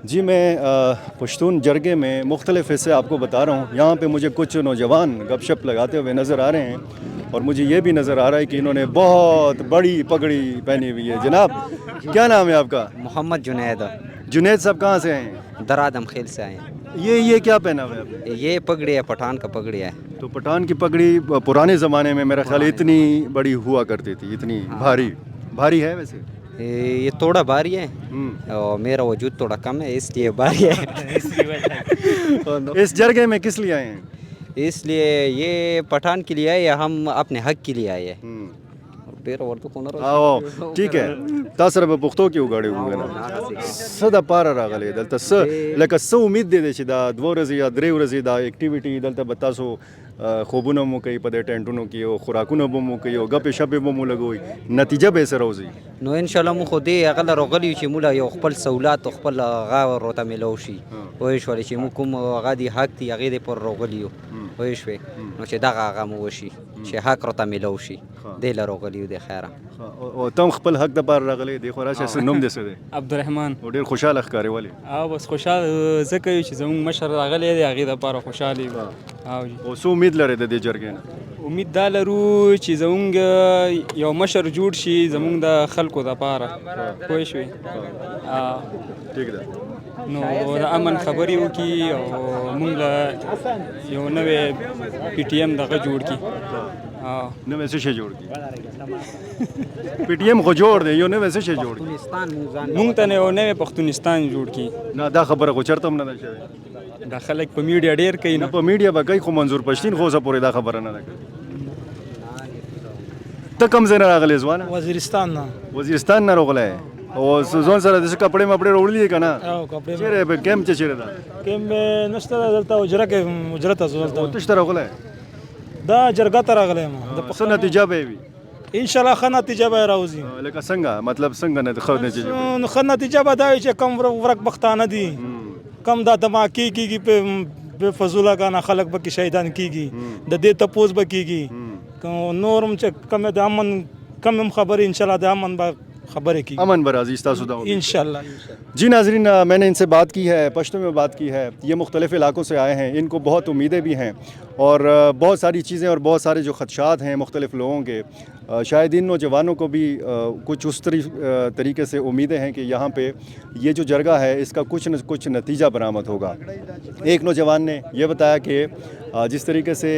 जी मैं पश्तून जरगे में मुख्तलिफ़ हिस्से आपको बता रहा हूँ। यहाँ पे मुझे कुछ नौजवान गपशप लगाते हुए नज़र आ रहे हैं और मुझे ये भी नज़र आ रहा है कि इन्होंने बहुत बड़ी पगड़ी पहनी हुई है। जनाब, क्या नाम है आपका? मोहम्मद जुनैद। जुनैद साहब कहाँ से आए हैं? दरादम खेल से आए हैं। ये क्या पहना हुआ है आपने? ये पगड़ी है, पठान का पगड़ी है। तो पठान की पगड़ी पुराने ज़माने में मेरा ख्याल इतनी बड़ी हुआ करती थी, इतनी भारी भारी है वैसे। ये थोड़ा भारी है और मेरा वजूद थोड़ा कम है इसलिए भारी है। इस जरगे में किस लिए आए हैं? इसलिए ये पठान के लिए आए या हम अपने हक के लिए आए हैं। आओ ठीक है तासर به پښتو کې وګړي وګنه صد پار راغلي دلته لکه څه امید دی چې دا 2 ورځې یا 3 ورځې دا اکټیویټي دلته بتاسو خوبونه مو کوي په دې ټینټونو کې او خوراکونه به مو کوي او غپې شپې به مو لګوي نتیجه به سره وځي نو ان شاء الله مو خو دې هغه راغلی چې مولا یو خپل سہولات خپل غا ورته ملو شي وای شو چې مو کوم هغه دی حق دی هغه دې پر راغلی وای شو نو چې دا هغه مو وشي چې حق ورته ملو شي دې لراغلی دی خیره او تم خپل حق د بار راغلی دی خو راشه نوم دې څه دی؟ عبدالرحمن. ډېر خوشاله ښکاري ولې؟ بس خوشاله ځکه چې زموږ مشر راغلی دی هغې دپاره خوشحال یو. او څه امید لرئ د دې جرګې نه؟ امید دا لرو چې زموږ یو مشر جوړ شي زموږ د خلکو دپاره پوه شوې ټیک ده نو د امن خبرې وکړي او موږ له یو نوی پی ټي ایم دغه جوړ کړي نوی څه شی جوړ کړي؟ پی ټي ایم خو جوړ دی یو نوی څه شی جوړ کړي؟ موږ ته یو نوی پښتونستان جوړ کړي. نه دا خبره خو چېرته هم نه ده شوې. دا خلک په میډیا ډېر کوي نه په میډیا به کوي خو منظور پښتین خو اوسه پورې دا خبره نه ده کړې. ته کوم ځای نه راغلی ځوانه؟ وزیرستان نه. وزیرستان نه راغلی او ځان سره داسې کپړې مپړې راوړلي دي که نه؟ چېرې کیمپ چې چېرې ده؟ کیمپ نشته ده دلته حجره کې حجره ته ځو دلته. ته څه راغلی؟ دا جرګه ته راغلی یم. څه نتیجه به یې وي؟ انشاءالله ښه نتیجه به یې راوځي. لکه څنګه مطلب څنګه ښه نتیجه به نو ښه نتیجه به دا وي چې کم ورک بختانه دي کم دا دماکې کېږي په بې فضوله ګانه خلک به کې شهیدان کېږي د دې تپوس به کېږي نور هم چې کم د امن کم هم خبرې انشاءالله د امن به खबर है कि अमन बराजी तासुदा इंशाल्लाह. जी नाजरीन मैंने इनसे बात की है पश्तो में बात की है ये मुख्तलिफ़ इलाकों से आए हैं इनको बहुत उम्मीदें भी हैं और बहुत सारी चीज़ें और बहुत सारे जो खदशात हैं मुख्तलिफ़ लोगों के शायद इन नौजवानों को भी कुछ उस तरीके से उम्मीदें हैं कि यहाँ पे ये जो जरगा है इसका कुछ न कुछ नतीजा बरामद होगा. एक नौजवान ने यह बताया कि जिस तरीके से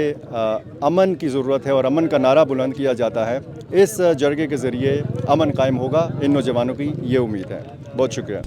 अमन की ज़रूरत है और अमन का नारा बुलंद किया जाता है इस जरगे के ज़रिए अमन कायम होगा. इन नौजवानों की ये उम्मीद है. बहुत शुक्रिया.